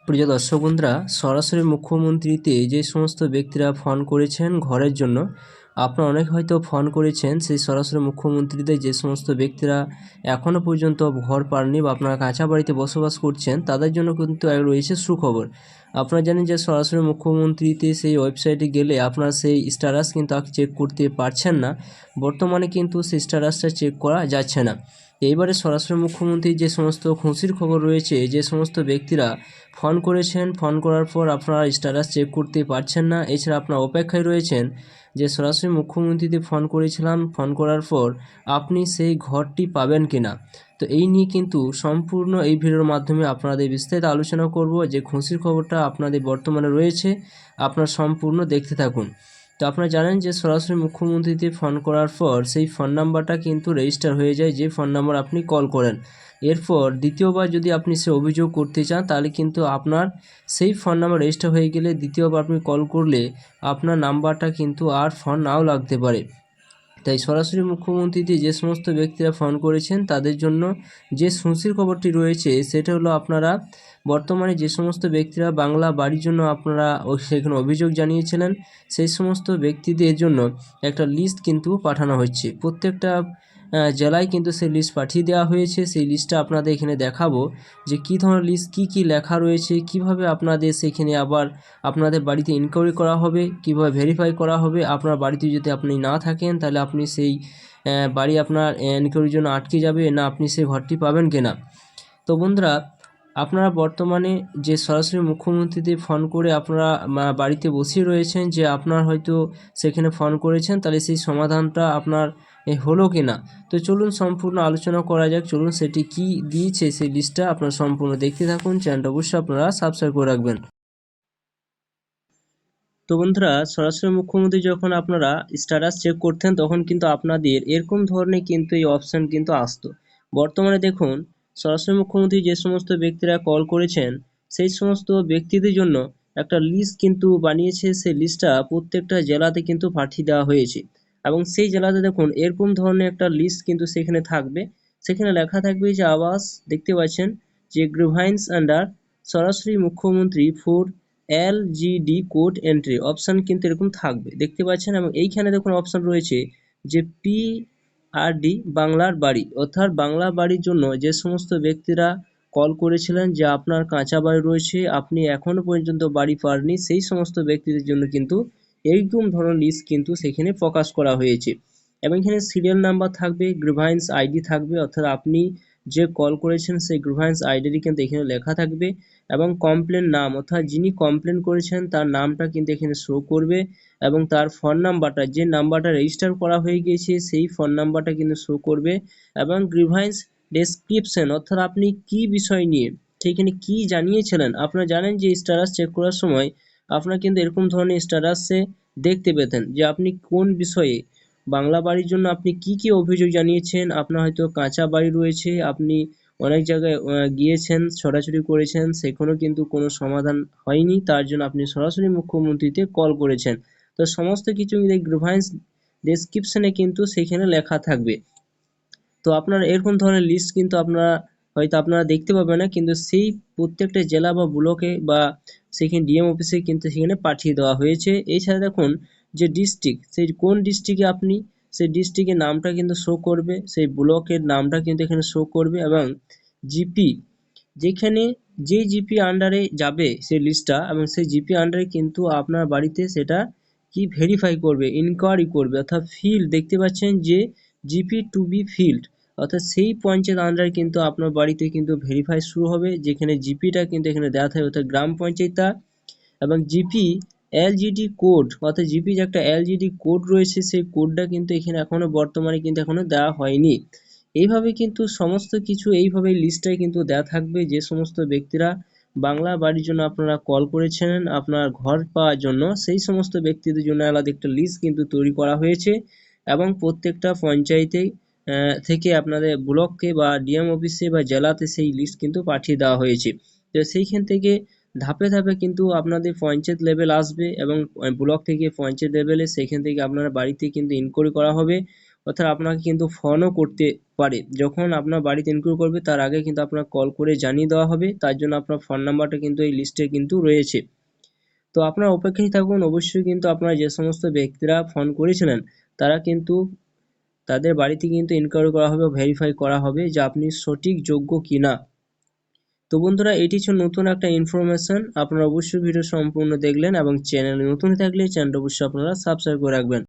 প্রিয় দর্শক বন্ধুরা, সরাসরি মুখ্যমন্ত্রীতে যে সমস্ত ব্যক্তিরা ফোন করেছেন ঘরের জন্য, আপনারা অনেক হয়তো ফোন করেছেন সেই সরাসরি মুখ্যমন্ত্রীতে যে সমস্ত ব্যক্তিরা এখনও পর্যন্ত ঘর পাননি বা আপনারা কাঁচা বাড়িতে বসবাস করছেন, তাদের জন্য কিন্তু রয়েছে সুখবর। আপনারা জানেন যে সরাসরি মুখ্যমন্ত্রীতে সেই ওয়েবসাইটে গেলে আপনারা সেই স্ট্যাটাস কিন্তু চেক করতে পারছেন না। বর্তমানে কিন্তু সেই স্ট্যাটাসটা চেক করা যাচ্ছে না। এইবারে সরাসরি মুখ্যমন্ত্রীর যে সমস্ত খুশির খবর রয়েছে, যে সমস্ত ব্যক্তিরা ফোন করেছেন, ফোন করার পর আপনারা স্ট্যাটাস চেক করতে পারছেন না, এছাড়া আপনারা অপেক্ষায় রয়েছেন যে সরাসরি মুখ্যমন্ত্রীতে ফোন করেছিলাম, ফোন করার পর আপনি সেই ঘরটি পাবেন কিনা। তো এই নিয়ে কিন্তু সম্পূর্ণ এই ভিডিওর মাধ্যমে আপনাদের বিস্তারিত আলোচনা করব। যে খুশির খবরটা আপনাদের বর্তমানে রয়েছে, আপনারা সম্পূর্ণ দেখতে থাকুন। তো আপনারা জানেন যে সরাসরি মুখ্যমন্ত্রীতে ফোন করার পর সেই ফোন নাম্বারটা কিন্তু রেজিস্টার হয়ে যায়, যে ফোন নাম্বার আপনি কল করেন। এরপর দ্বিতীয়বার যদি আপনি সে অভিযোগ করতে চান, তাহলে কিন্তু আপনার সেই ফোন নাম্বার রেজিস্টার হয়ে গেলে দ্বিতীয়বার আপনি কল করলে আপনার নাম্বারটা কিন্তু আর ফোন নাও লাগতে পারে। তাই সরাসরি মুখ্যমন্ত্রীতে যে সমস্ত ব্যক্তিরা ফোন করেছেন তাদের জন্য যে খুশির খবরটি রয়েছে সেটা হলো, আপনারা বর্তমানে যে সমস্ত ব্যক্তিরা বাংলা বাড়ির জন্য আপনারা সেখানে অভিযোগ জানিয়েছিলেন, সেই সমস্ত ব্যক্তিদের জন্য একটা লিস্ট কিন্তু পাঠানো হচ্ছে। প্রত্যেকটা জেলায় কিন্তু সেই লিস্ট পাঠিয়ে দেওয়া হয়েছে। সেই লিস্টটা আপনাদের এখানে দেখাবো যে কী ধরনের লিস্ট, কী লেখা রয়েছে, কিভাবে আপনাদের সেখানে আবার আপনাদের বাড়িতে ইনকোয়ারি করা হবে, কিভাবে ভেরিফাই করা হবে। আপনার বাড়িতে যদি আপনি না থাকেন, তাহলে আপনি সেই বাড়ি আপনার ইনকোয়ারির জন্য আটকে যাবে না, আপনি সেই ঘরটি পাবেন কিনা। তো বন্ধুরা, আপনারা বর্তমানে যে সরাসরি মুখ্যমন্ত্রীতে ফোন করে আপনারা বাড়িতে বসেই রয়েছেন, যে আপনার হয়তো সেখানে ফোন করেছেন, তাহলে সেই সমাধানটা আপনার হলো কিনা। তো চলুন সম্পূর্ণ আলোচনা করা যাক। চলুন সেটি কি দিয়েছে সেই লিস্টটা আপনারা সম্পূর্ণ দেখতে থাকুন। চ্যানেলটা অবশ্যই আপনারা সাবস্ক্রাইব করে রাখবেন। তো বন্ধুরা, সরাসরি মুখ্যমন্ত্রী যখন আপনারা স্ট্যাটাস চেক করতেন, তখন কিন্তু আপনাদের এরকম ধরনের কিন্তু এই অপশান কিন্তু আসতো। বর্তমানে দেখুন, সরাসরি মুখ্যমন্ত্রী যে সমস্ত ব্যক্তিরা কল করেছেন, সেই সমস্ত ব্যক্তিদের জন্য একটা লিস্ট কিন্তু বানিয়েছে। সেই লিস্টটা প্রত্যেকটা জেলাতে কিন্তু পাঠিয়ে দেওয়া হয়েছে, এবং সেই জেলাতে দেখুন এরকম ধরনের একটা লিস্ট কিন্তু সেখানে থাকবে। সেখানে লেখা থাকবে যে আবাস, দেখতে পাচ্ছেন যে গ্রিভান্স আন্ডার সরাসরি মুখ্যমন্ত্রী for LGD code entry option কিন্তু এরকম থাকবে, দেখতে পাচ্ছেন। এবং এইখানে দেখুন অপশান রয়েছে যে PRD বাংলার বাড়ি, অর্থাৎ বাংলা বাড়ির জন্য যে সমস্ত ব্যক্তিরা কল করেছিলেন যে আপনার কাঁচা বাড়ি রয়েছে, আপনি এখনো পর্যন্ত বাড়ি পাননি, সেই সমস্ত ব্যক্তিদের জন্য কিন্তু এইরকম ধরনের লিস্ট কিন্তু সেখানে প্রকাশ করা হয়েছে। এবং এখানে সিরিয়াল নাম্বার থাকবে, গ্রিভান্স আইডি থাকবে, অর্থাৎ আপনি যে কল করেছেন সেই গ্রিভান্স আইডি কিন্তু এখানে লেখা থাকবে, এবং কমপ্লেন নাম, অর্থাৎ যিনি কমপ্লেন করেছেন তার নামটা কিন্তু এখানে শো করবে, এবং তার ফোন নাম্বারটা, যে নাম্বারটা রেজিস্টার করা হয়ে গিয়েছে সেই ফোন নাম্বারটা কিন্তু শো করবে, এবং গ্রিভান্স ডেসক্রিপশন, অর্থাৎ আপনি কি বিষয় নিয়ে সেখানে কি জানিয়েছিলেন। আপনারা জানেন যে স্ট্যাটাস চেক করার সময় আপনারা কিন্তু এরকম ধরনের স্ট্যাটাসে দেখতে পেতেন যে আপনি কোন বিষয়ে বাংলা বাড়ির জন্য আপনি কি অভিযোগ জানিয়েছেন। আপনার হয়তো কাঁচা বাড়ি রয়েছে, আপনি অনেক জায়গায় গিয়েছেন, ছোটাছুটি করেছেন, সেখানেও কিন্তু কোনো সমাধান হয়নি, তার জন্য আপনি সরাসরি মুখ্যমন্ত্রীতে কল করেছেন। তো সমস্ত কিছু গ্রিভান্স ডেসক্রিপশনে কিন্তু সেখানে লেখা থাকবে। তো আপনার এরকম ধরনের লিস্ট কিন্তু আপনারা দেখতে পাবেন না, কিন্তু সেই প্রত্যেকটা জেলা বা ব্লকে বা সেখানে ডিএম অফিসে কিন্তু সেখানে পাঠিয়ে দেওয়া হয়েছে। এছাড়া দেখুন যে ডিস্ট্রিক্ট, সেই কোন ডিস্ট্রিক্টে আপনি, সেই ডিস্ট্রিক্টের নামটা কিন্তু শো করবে, সেই ব্লকের নামটা কিন্তু এখানে শো করবে, এবং জিপি, যেখানে যে জিপি আন্ডারে যাবে সেই লিস্টটা, এবং সেই জিপি আন্ডারে কিন্তু আপনার বাড়িতে সেটা কি ভেরিফাই করবে, ইনকোয়ারি করবে, অর্থাৎ ফিল্ড, দেখতে পাচ্ছেন যে জিপি টু বি ফিল্ড, অর্থাৎ সেই পঞ্চায়েত আন্ডারে কিন্তু আপনার বাড়িতে কিন্তু ভেরিফাই শুরু হবে, যেখানে জিপিটা কিন্তু এখানে দেওয়া থাকবে, অর্থাৎ গ্রাম পঞ্চায়েতটা। এবং জিপি LGD কোড, অর্থাৎ জিপি যে একটা LGD কোড রয়েছে, সেই কোডটা কিন্তু এখানে এখনো বর্তমানে কিন্তু এখনো দেওয়া হয়নি। এইভাবে কিন্তু সমস্ত কিছু এইভাবে লিস্টটাই কিন্তু দেওয়া থাকবে, যে সমস্ত ব্যক্তিরা বাংলা বাড়ির জন্য আপনারা কল করেছেন আপনার ঘর পাওয়ার জন্য, সেই সমস্ত ব্যক্তিদের জন্য আলাদা একটা লিস্ট কিন্তু তৈরি করা হয়েছে, এবং প্রত্যেকটা পঞ্চায়েতে থেকে আপনাদের ব্লককে বা ডিএম অফিসে বা জেলাতে সেই লিস্ট কিন্তু পাঠিয়ে দেওয়া হয়েছে। তো সেইখান থেকে ধাপে ধাপে কিন্তু আপনাদের পঞ্চায়েত লেভেল আসবে, এবং ব্লক থেকে পঞ্চায়েত লেভেলে সেখান থেকে আপনারা বাড়িতে কিন্তু ইনকোয়ারি করা হবে। অর্থাৎ আপনাকে কিন্তু ফোনও করতে পারে। যখন আপনার বাড়িতে ইনকোয়ারি করবে তার আগে কিন্তু আপনার কল করে জানিয়ে দেওয়া হবে, তার জন্য আপনার ফোন নাম্বারটা কিন্তু এই লিস্টে কিন্তু রয়েছে। তো আপনারা অপেক্ষায় থাকুন, অবশ্যই কিন্তু আপনারা যে সমস্ত ব্যক্তিরা ফোন করেছিলেন তারা কিন্তু তাদের বাড়িতে কিন্তু ইনকোয়ারি করা হবে, ভেরিফাই করা হবে যে আপনি সঠিক যোগ্য কিনা। তো বন্ধুরা, এটি ছিল নতুন একটা ইনফরমেশন। আপনারা অবশ্যই ভিডিও সম্পূর্ণ দেখলেন এবং চ্যানেলে নতুন থাকলে চ্যানেলটা অবশ্যই আপনারা সাবস্ক্রাইব করে রাখবেন।